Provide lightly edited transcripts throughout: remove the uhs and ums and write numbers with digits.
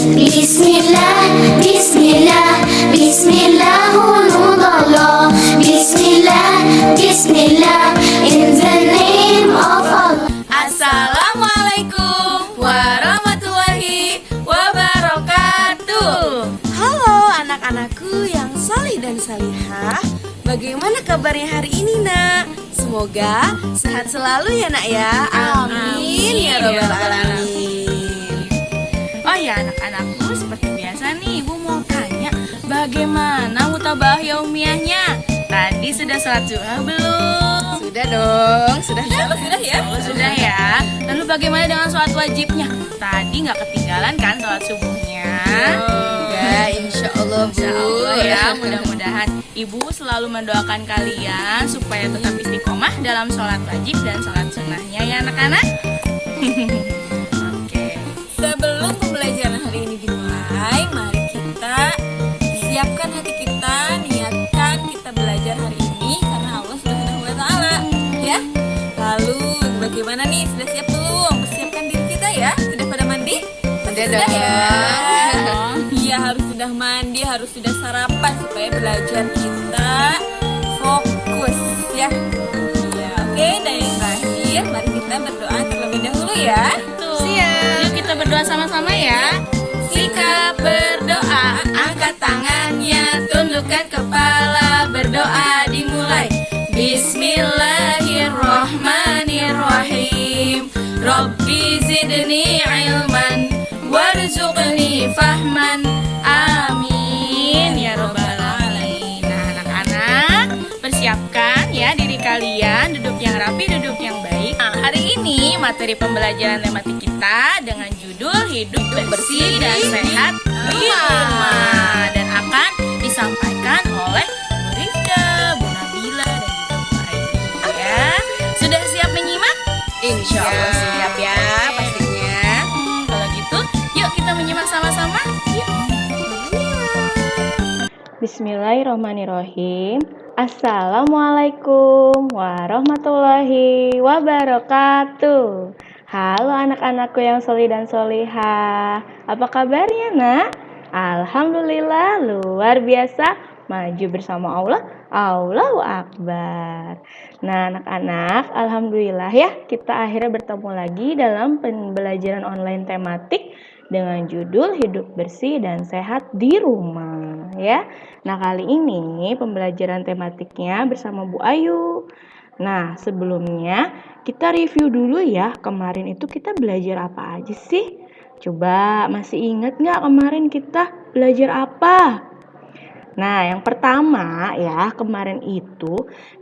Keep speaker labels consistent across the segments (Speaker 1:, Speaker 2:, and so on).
Speaker 1: Bismillah, Bismillah, Bismillah, hulullah. Bismillah, Bismillah, in the name of Allah.
Speaker 2: Assalamualaikum warahmatullahi wabarakatuh. Halo anak-anakku yang salih dan salihah. Bagaimana kabarnya hari ini, Nak? Semoga sehat selalu ya, Nak ya. Amin ya rabbal alamin. Oh ya anak-anakku, seperti biasa nih Ibu mau tanya, bagaimana mutabah yaumiyahnya? Tadi sudah sholat zuhur belum? Sudah dong, sudah ya? Sudah ya. Lalu bagaimana dengan sholat wajibnya? Tadi nggak ketinggalan kan sholat subuhnya?
Speaker 3: Ya, insya Allah, Bu.
Speaker 2: Insya Allah ya, mudah-mudahan Ibu selalu mendoakan kalian supaya tetap istiqomah dalam sholat wajib dan sholat sunnahnya ya anak-anak. Oke.
Speaker 3: Sebelum pembelajaran hari ini dimulai, mari kita siapkan hati kita, niatkan kita belajar hari ini karena Allah Subhanahu wa Ta'ala, ya. Lalu bagaimana nih? Sudah siap belum? Persiapkan diri kita ya. Sudah pada mandi? Sudah ya. Iya, harus sudah mandi, harus sudah sarapan supaya belajar kita fokus, ya. Iya, oke. Dan yang terakhir, mari kita berdoa terlebih dahulu ya.
Speaker 2: Siap. Yuk kita berdoa sama-sama ya. Sikap berdoa, angkat tangannya, tundukkan kepala, berdoa dimulai. Bismillahirrahmanirrahim. Rabbi zidni ilman warzuqni fahman. Amin ya rabbal alamin. Nah anak-anak, persiapkan ya diri kalian, duduk yang rapi, duduk yang baik. Nah, hari ini materi pembelajaran tematik kita dengan judul hidup bersih dan sehat di rumah, dan akan disampaikan oleh Bu Rifda, Bu Nabila, dan juga Bu Aini ya. Sudah siap menyimak?
Speaker 3: Insya Allah siap ya pastinya.
Speaker 2: Kalau gitu, yuk kita menyimak sama-sama.
Speaker 4: Bismillahirrahmanirrahim. Assalamualaikum warahmatullahi wabarakatuh. Halo anak-anakku yang solih dan solihah. Apa kabarnya, Nak? Alhamdulillah luar biasa. Maju bersama Allah. Allahu Akbar. Nah anak-anak, alhamdulillah ya, kita akhirnya bertemu lagi dalam pembelajaran online tematik dengan judul hidup bersih dan sehat di rumah ya. Nah kali ini pembelajaran tematiknya bersama Bu Ayu. Nah sebelumnya kita review dulu ya, kemarin itu kita belajar apa aja sih? Coba masih ingat nggak kemarin kita belajar apa? Nah, yang pertama ya, kemarin itu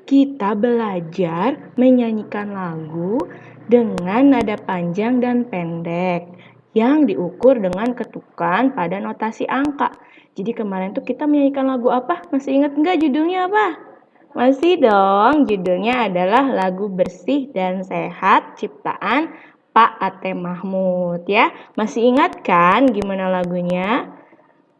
Speaker 4: kita belajar menyanyikan lagu dengan nada panjang dan pendek yang diukur dengan ketukan pada notasi angka. Jadi kemarin tuh kita menyanyikan lagu apa? Masih ingat nggak judulnya apa? Masih dong, judulnya adalah Lagu Bersih dan Sehat ciptaan Pak Ate Mahmud ya. Masih ingat kan gimana lagunya?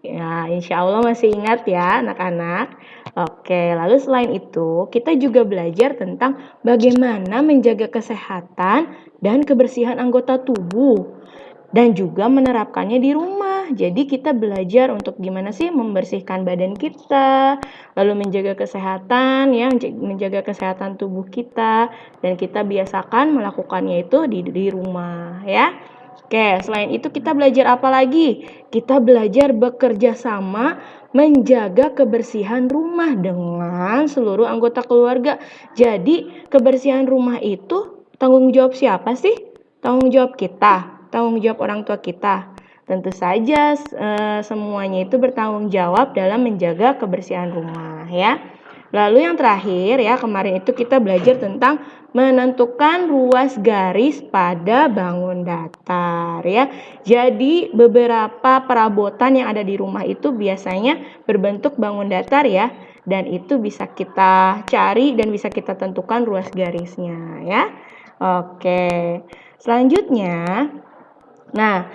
Speaker 4: Ya, insya Allah masih ingat ya anak-anak. Oke, lalu selain itu kita juga belajar tentang bagaimana menjaga kesehatan dan kebersihan anggota tubuh dan juga menerapkannya di rumah. Jadi kita belajar untuk gimana sih membersihkan badan kita, lalu menjaga kesehatan ya, menjaga kesehatan tubuh kita, dan kita biasakan melakukannya itu di rumah ya. Oke, selain itu kita belajar apa lagi? Kita belajar bekerja sama menjaga kebersihan rumah dengan seluruh anggota keluarga. Jadi, kebersihan rumah itu tanggung jawab siapa sih? Tanggung jawab kita, tanggung jawab orang tua kita. Tentu saja semuanya itu bertanggung jawab dalam menjaga kebersihan rumah ya. Lalu yang terakhir ya, kemarin itu kita belajar tentang menentukan ruas garis pada bangun datar ya. Jadi beberapa perabotan yang ada di rumah itu biasanya berbentuk bangun datar ya. Dan itu bisa kita cari dan bisa kita tentukan ruas garisnya ya. Oke. Selanjutnya, nah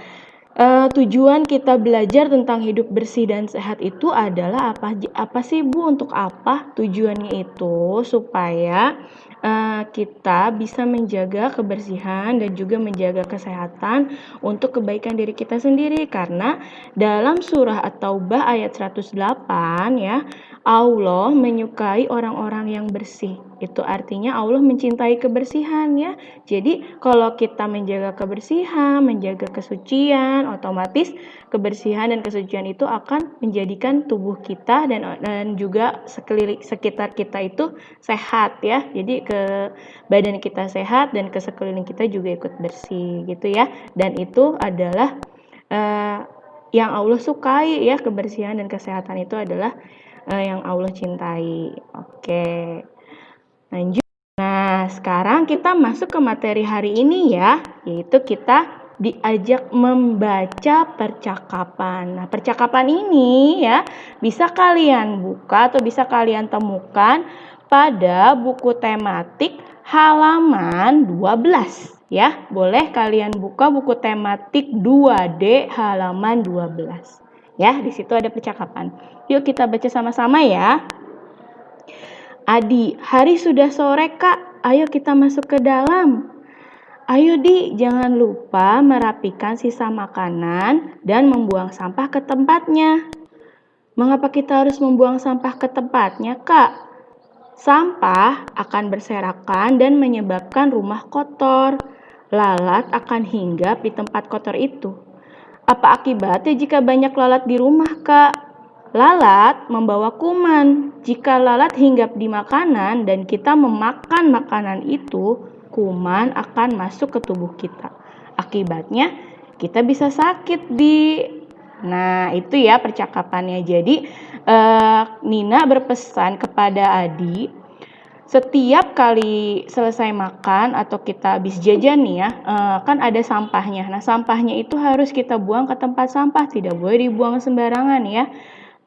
Speaker 4: Tujuan kita belajar tentang hidup bersih dan sehat itu adalah apa sih Bu? Untuk apa? Tujuannya itu supaya kita bisa menjaga kebersihan dan juga menjaga kesehatan untuk kebaikan diri kita sendiri, karena dalam surah At-Taubah ayat 108 ya, Allah menyukai orang-orang yang bersih. Itu artinya Allah mencintai kebersihan ya. Jadi kalau kita menjaga kebersihan, menjaga kesucian, otomatis kebersihan dan kesucian itu akan menjadikan tubuh kita dan juga sekitar kita itu sehat ya. Jadi ke badan kita sehat dan ke sekeliling kita juga ikut bersih gitu ya. Dan itu adalah yang Allah sukai ya, kebersihan dan kesehatan itu adalah yang Allah cintai. Oke, lanjut. Nah, sekarang kita masuk ke materi hari ini ya, yaitu kita diajak membaca percakapan. Nah, percakapan ini ya bisa kalian buka atau bisa kalian temukan pada buku tematik halaman 12 ya. Boleh kalian buka buku tematik 2D halaman 12. Ya, di situ ada percakapan. Yuk kita baca sama-sama ya. Adi, hari sudah sore Kak, ayo kita masuk ke dalam. Ayo Di, jangan lupa merapikan sisa makanan dan membuang sampah ke tempatnya. Mengapa kita harus membuang sampah ke tempatnya Kak? Sampah akan berserakan dan menyebabkan rumah kotor. Lalat akan hinggap di tempat kotor itu. Apa akibatnya jika banyak lalat di rumah Kak? Lalat membawa kuman. Jika lalat hinggap di makanan dan kita memakan makanan itu, kuman akan masuk ke tubuh kita. Akibatnya kita bisa sakit Di. Nah, itu ya percakapannya. Jadi Nina berpesan kepada Adi, setiap kali selesai makan atau kita habis jajan nih ya, kan ada sampahnya. Nah, sampahnya itu harus kita buang ke tempat sampah, tidak boleh dibuang sembarangan ya.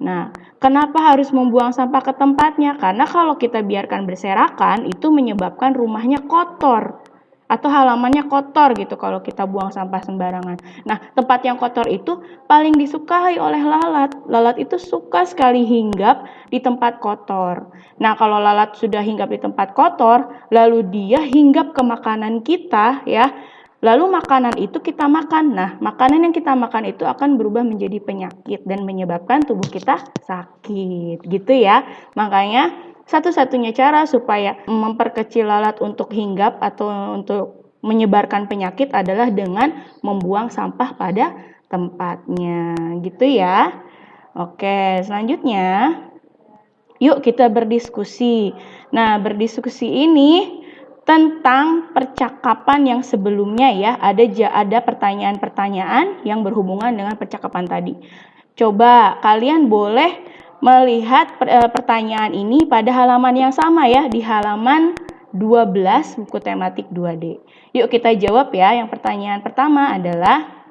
Speaker 4: Nah, kenapa harus membuang sampah ke tempatnya? Karena kalau kita biarkan berserakan, itu menyebabkan rumahnya kotor atau halamannya kotor gitu kalau kita buang sampah sembarangan. Nah, tempat yang kotor itu paling disukai oleh lalat. Lalat itu suka sekali hinggap di tempat kotor. Nah, kalau lalat sudah hinggap di tempat kotor, lalu dia hinggap ke makanan kita ya. Lalu makanan itu kita makan. Nah, makanan yang kita makan itu akan berubah menjadi penyakit dan menyebabkan tubuh kita sakit gitu ya. Makanya satu-satunya cara supaya memperkecil lalat untuk hinggap atau untuk menyebarkan penyakit adalah dengan membuang sampah pada tempatnya, gitu ya. Oke, selanjutnya yuk kita berdiskusi. Nah, berdiskusi ini tentang percakapan yang sebelumnya ya. Ada pertanyaan-pertanyaan yang berhubungan dengan percakapan tadi. Coba kalian boleh melihat pertanyaan ini pada halaman yang sama ya, di halaman 12 buku tematik 2D. Yuk kita jawab ya. Yang pertanyaan pertama adalah,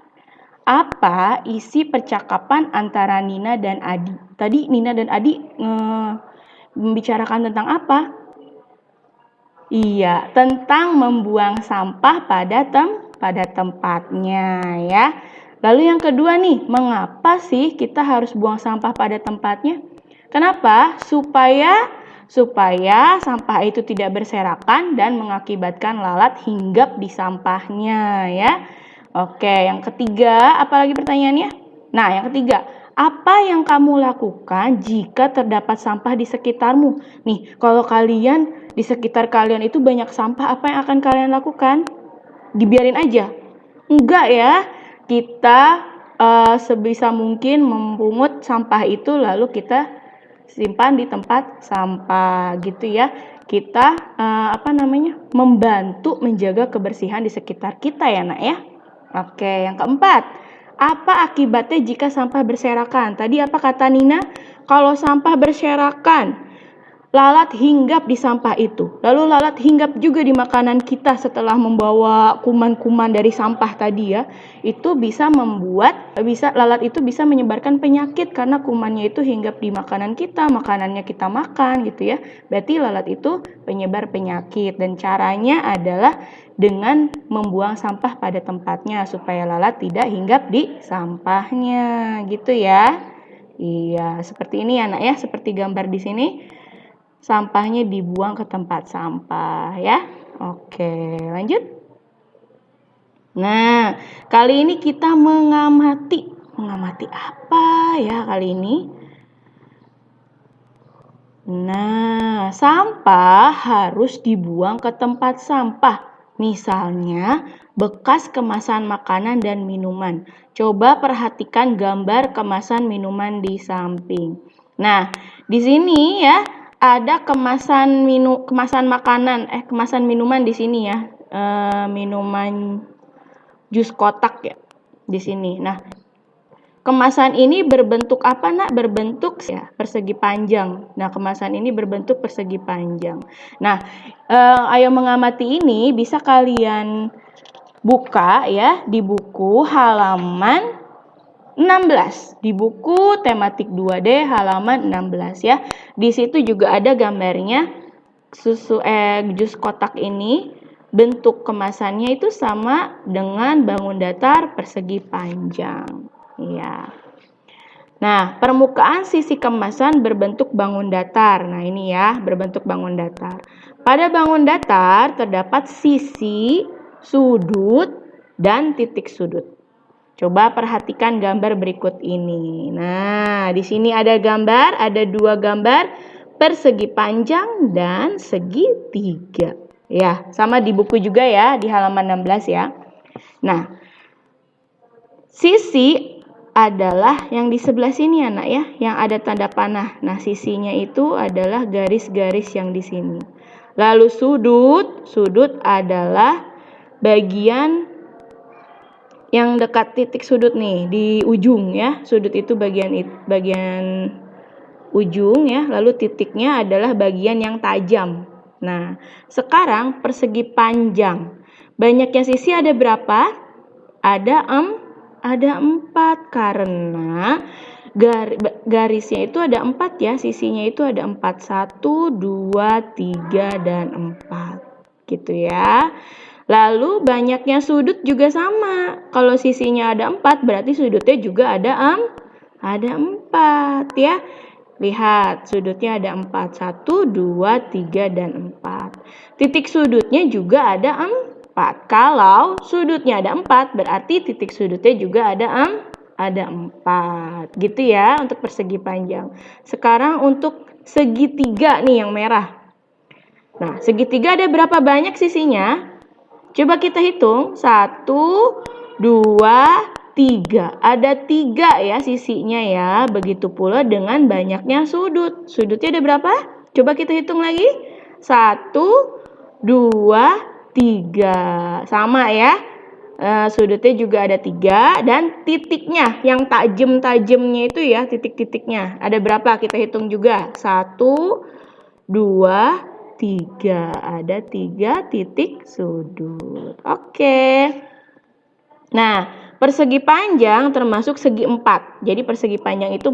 Speaker 4: apa isi percakapan antara Nina dan Adi? Tadi Nina dan Adi membicarakan tentang apa? Iya, tentang membuang sampah pada tempatnya ya. Lalu yang kedua nih, mengapa sih kita harus buang sampah pada tempatnya? Kenapa? Supaya sampah itu tidak berserakan dan mengakibatkan lalat hinggap di sampahnya ya. Oke, yang ketiga, apa lagi pertanyaannya? Nah, yang ketiga, apa yang kamu lakukan jika terdapat sampah di sekitarmu? Nih, kalau kalian di sekitar kalian itu banyak sampah, apa yang akan kalian lakukan? Dibiarin aja? Enggak ya. Kita sebisa mungkin memungut sampah itu lalu kita simpan di tempat sampah gitu ya. Kita membantu menjaga kebersihan di sekitar kita ya Nak ya. Oke, yang keempat, apa akibatnya jika sampah berserakan? Tadi apa kata Nina? Kalau sampah berserakan, lalat hinggap di sampah itu. Lalu lalat hinggap juga di makanan kita setelah membawa kuman-kuman dari sampah tadi ya. Itu bisa lalat itu bisa menyebarkan penyakit karena kumannya itu hinggap di makanan kita, makanannya kita makan gitu ya. Berarti lalat itu penyebar penyakit dan caranya adalah dengan membuang sampah pada tempatnya supaya lalat tidak hinggap di sampahnya gitu ya. Iya, seperti ini ya Nak ya, seperti gambar di sini. Sampahnya dibuang ke tempat sampah ya. Oke, lanjut. Nah, kali ini kita mengamati apa ya kali ini? Nah, sampah harus dibuang ke tempat sampah. Misalnya, bekas kemasan makanan dan minuman. Coba perhatikan gambar kemasan minuman di samping. Nah, di sini ya ada kemasan minuman di sini ya. Minuman jus kotak ya di sini. Nah, kemasan ini berbentuk apa Nak? Berbentuk ya persegi panjang. Nah, kemasan ini berbentuk persegi panjang. Nah, ayo mengamati ini bisa kalian buka ya di buku halaman 16. Di buku tematik 2D halaman 16 ya. Di situ juga ada gambarnya jus kotak ini. Bentuk kemasannya itu sama dengan bangun datar persegi panjang. Ya. Nah, permukaan sisi kemasan berbentuk bangun datar. Nah, ini ya, berbentuk bangun datar. Pada bangun datar terdapat sisi, sudut, dan titik sudut. Coba perhatikan gambar berikut ini. Nah, di sini ada dua gambar persegi panjang dan segitiga. Ya, sama di buku juga ya, di halaman 16 ya. Nah, sisi adalah yang di sebelah sini Anak ya, yang ada tanda panah. Nah, sisinya itu adalah garis-garis yang di sini. Lalu sudut adalah bagian yang dekat titik sudut nih di ujung ya. Sudut itu bagian ujung ya, lalu titiknya adalah bagian yang tajam. Nah, sekarang persegi panjang. Banyaknya sisi ada berapa? Ada 4 karena garisnya itu ada 4 ya, sisinya itu ada 4. 1, 2, 3, dan 4. Gitu ya. Lalu banyaknya sudut juga sama. Kalau sisinya ada 4, berarti sudutnya juga ada 4 ya. Lihat, sudutnya ada 4. 1, 2, 3, dan 4. Titik sudutnya juga ada 4. Kalau sudutnya ada 4, berarti titik sudutnya juga ada 4. Gitu ya untuk persegi panjang. Sekarang untuk segitiga nih yang merah. Nah, segitiga ada berapa banyak sisinya? Coba kita hitung. 1, 2, 3. Ada 3 ya sisinya ya. Begitu pula dengan banyaknya sudut. Sudutnya ada berapa? Coba kita hitung lagi. 1, 2, 3. Sama ya. Sudutnya juga ada 3. Dan titiknya yang tajam-tajamnya itu ya. Titik-titiknya. Ada berapa? Kita hitung juga. 1, 2, 3. Ada 3 titik sudut. Oke. Nah, persegi panjang termasuk segi 4. Jadi persegi panjang itu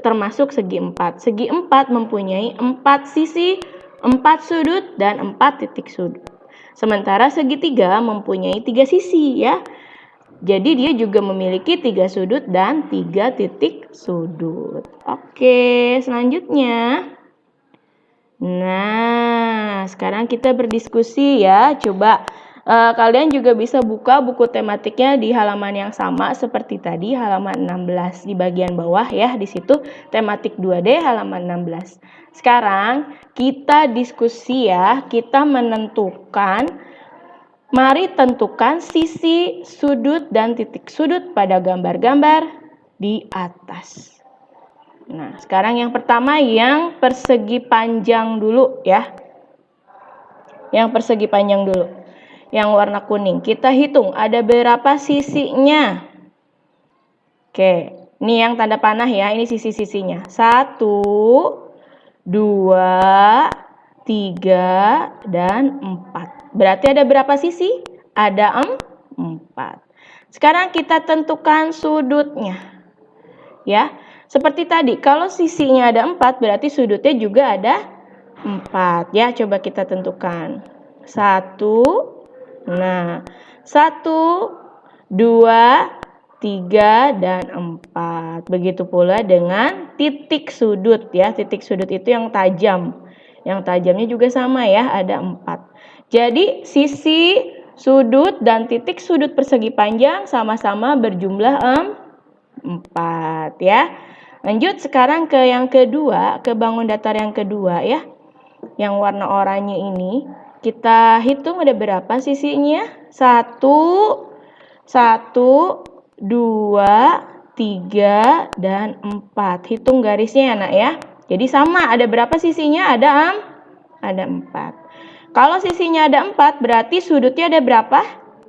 Speaker 4: termasuk segi 4. Segi 4 mempunyai 4 sisi, 4 sudut, dan 4 titik sudut. Sementara segitiga mempunyai 3 sisi ya. Jadi dia juga memiliki 3 sudut dan 3 titik sudut. Oke, selanjutnya. Nah, sekarang kita berdiskusi ya. Coba kalian juga bisa buka buku tematiknya di halaman yang sama seperti tadi, halaman 16 di bagian bawah ya. Di situ tematik 2D halaman 16. Sekarang kita diskusi ya. Kita mari tentukan sisi, sudut, dan titik sudut pada gambar-gambar di atas. Nah, sekarang yang pertama yang persegi panjang dulu ya. Yang persegi panjang dulu. Yang warna kuning. Kita hitung ada berapa sisinya. Oke, ini yang tanda panah ya. Ini sisi-sisinya. 1, 2, 3, dan 4. Berarti ada berapa sisi? Ada 4. Sekarang kita tentukan sudutnya. Ya, seperti tadi, kalau sisinya ada 4, berarti sudutnya juga ada 4. Ya, coba kita tentukan. 1, nah, 1, 2, 3, dan 4. Begitu pula dengan titik sudut ya. Titik sudut itu yang tajam. Yang tajamnya juga sama ya, ada 4. Jadi sisi, sudut, dan titik sudut persegi panjang sama-sama berjumlah 4 ya. Lanjut sekarang ke yang kedua, ke bangun datar yang kedua ya. Yang warna oranye ini, kita hitung ada berapa sisinya? 1, 2, 3, dan 4. Hitung garisnya ya nak ya. Jadi sama, ada berapa sisinya? Ada 4. Kalau sisinya ada 4, berarti sudutnya ada berapa?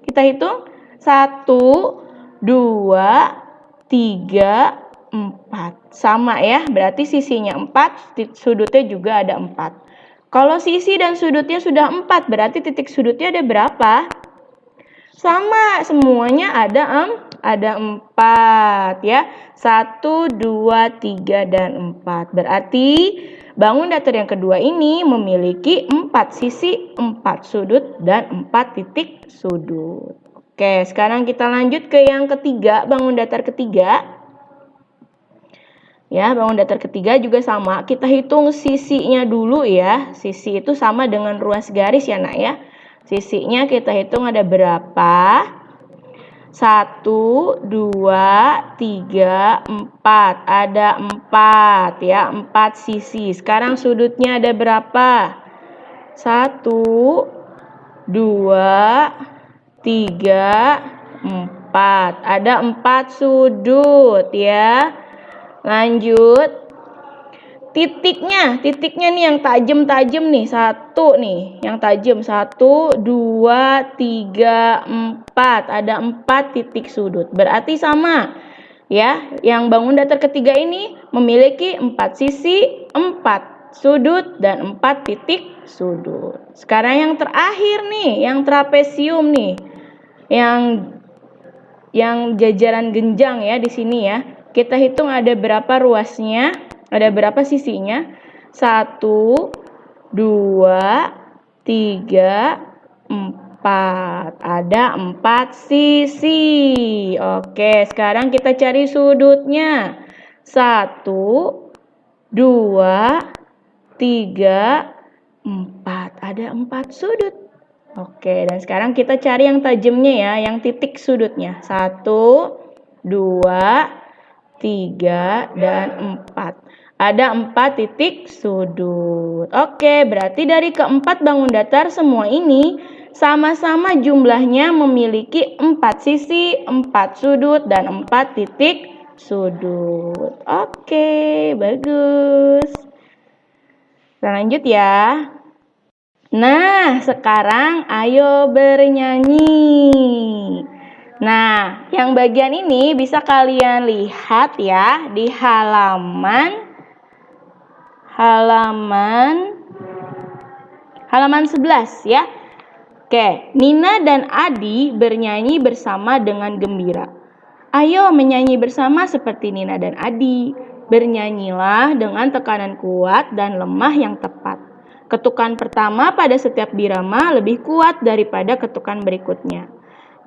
Speaker 4: Kita hitung. 1, 2, 3, 4. Sama ya, berarti sisinya 4, sudutnya juga ada 4. Kalau sisi dan sudutnya sudah 4, berarti titik sudutnya ada berapa? Sama, semuanya ada 4 ya. 1, 2, 3, dan 4. Berarti bangun datar yang kedua ini memiliki 4 sisi, 4 sudut, dan 4 titik sudut. Oke, sekarang kita lanjut ke yang ketiga, bangun datar ketiga. Ya, bangun datar ketiga juga sama. Kita hitung sisinya dulu ya. Sisi itu sama dengan ruas garis ya nak ya. Sisinya kita hitung ada berapa? 1, 2, 3, 4. Ada 4 ya, 4 sisi. Sekarang sudutnya ada berapa? 1, 2, 3, 4. Ada 4 sudut ya. Lanjut. Titiknya nih yang tajam nih, 1 nih, yang tajam 1, 2, 3, 4. Ada 4 titik sudut. Berarti sama ya. Yang bangun datar ketiga ini memiliki 4 sisi, 4 sudut, dan 4 titik sudut. Sekarang yang terakhir nih, yang trapesium nih. Yang jajaran genjang ya di sini ya. Kita hitung ada berapa ruasnya? Ada berapa sisinya? 1, 2, 3, 4. Ada 4 sisi. Oke, sekarang kita cari sudutnya. 1, 2, 3, 4. Ada 4 sudut. Oke, dan sekarang kita cari yang tajamnya ya, yang titik sudutnya. 1, 2, 3, dan 4. Ada 4 titik sudut. Oke, berarti dari keempat bangun datar semua ini sama-sama jumlahnya memiliki 4 sisi, 4 sudut, dan 4 titik sudut. Oke, bagus. Kita lanjut ya. Nah, sekarang ayo bernyanyi. Nah, yang bagian ini bisa kalian lihat ya di halaman 11 ya. Oke, Nina dan Adi bernyanyi bersama dengan gembira. Ayo menyanyi bersama seperti Nina dan Adi. Bernyanyilah dengan tekanan kuat dan lemah yang tepat. Ketukan pertama pada setiap birama lebih kuat daripada ketukan berikutnya.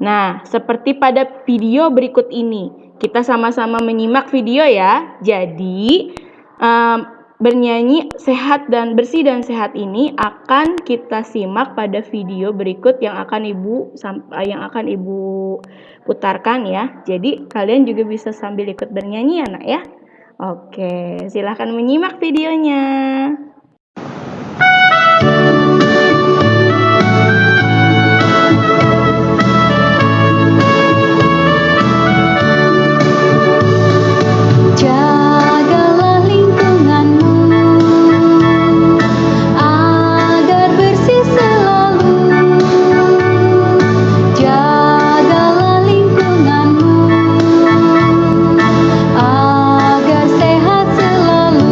Speaker 4: Nah, seperti pada video berikut ini. Kita sama-sama menyimak video ya. Jadi, bernyanyi sehat dan bersih dan sehat ini akan kita simak pada video berikut yang akan ibu putarkan ya. Jadi kalian juga bisa sambil ikut bernyanyi ya nak ya. Oke, silahkan menyimak videonya.
Speaker 5: Agar sehat selalu.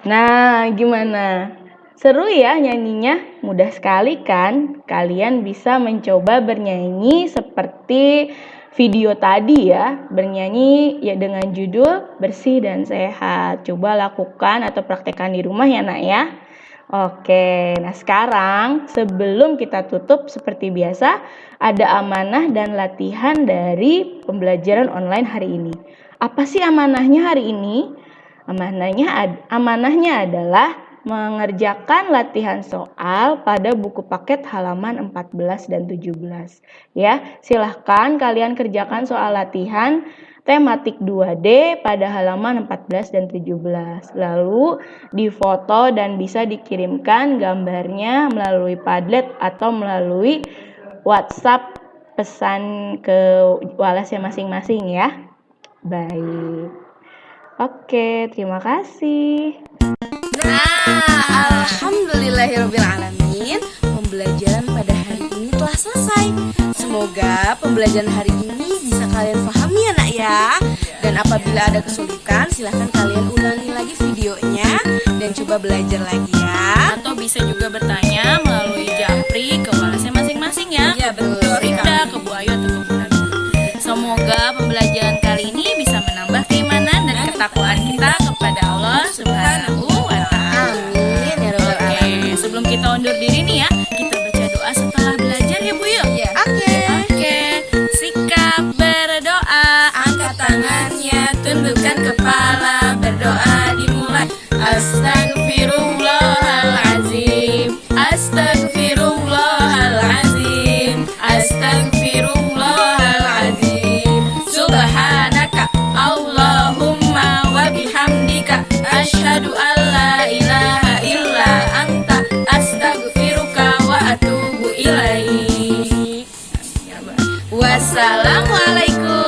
Speaker 4: Nah, gimana? Seru ya nyanyinya? Mudah sekali kan? Kalian bisa mencoba bernyanyi seperti video tadi ya. Bernyanyi ya dengan judul Bersih dan Sehat. Coba lakukan atau praktekkan di rumah ya nak ya. Oke, nah sekarang sebelum kita tutup seperti biasa, ada amanah dan latihan dari pembelajaran online hari ini. Apa sih amanahnya hari ini? Amanahnya adalah mengerjakan latihan soal pada buku paket halaman 14 dan 17. Ya, silahkan kalian kerjakan soal latihan tematik 2D pada halaman 14 dan 17. Lalu difoto dan bisa dikirimkan gambarnya melalui Padlet atau melalui WhatsApp pesan ke walasnya masing-masing ya. Baik. Oke, terima kasih.
Speaker 3: Nah, alhamdulillahirobbilalamin, pembelajaran pada hari ini telah selesai. Semoga pembelajaran hari ini bisa kalian pahami ya nak ya. Dan apabila ada kesulitan, silahkan kalian ulangi lagi videonya dan coba belajar lagi ya.
Speaker 2: Atau bisa juga bertanya melalui Japri ke walasnya masing-masing ya.
Speaker 3: Iya,
Speaker 2: Ke Bu
Speaker 3: betul
Speaker 2: Rifda,
Speaker 3: sekali.
Speaker 2: ke Bu Ayu atau ke Bu Nabi. Semoga pembelajaran kali ini bisa menambah keimanan dan ketakwaan kita kepada Allah Subhanahu wa Ta'ala.
Speaker 3: Amin ya robbal
Speaker 2: Oke,
Speaker 3: alamin.
Speaker 2: sebelum kita undur diri nih ya, kita baca doa setelah belajar ya Bu yuk.
Speaker 3: Iya.
Speaker 2: Oke, sikap berdoa,
Speaker 3: Angkat tangannya,
Speaker 2: tundukkan kepala, berdoa dimulai. Astagfirullahalazim, astagfirullahalazim, astagfirullahalazim. Subhanaka Allahumma wa bihamdika asyhadu an la ilaha illa anta astaghfiruka wa atubu ilaik. Wassalamualaikum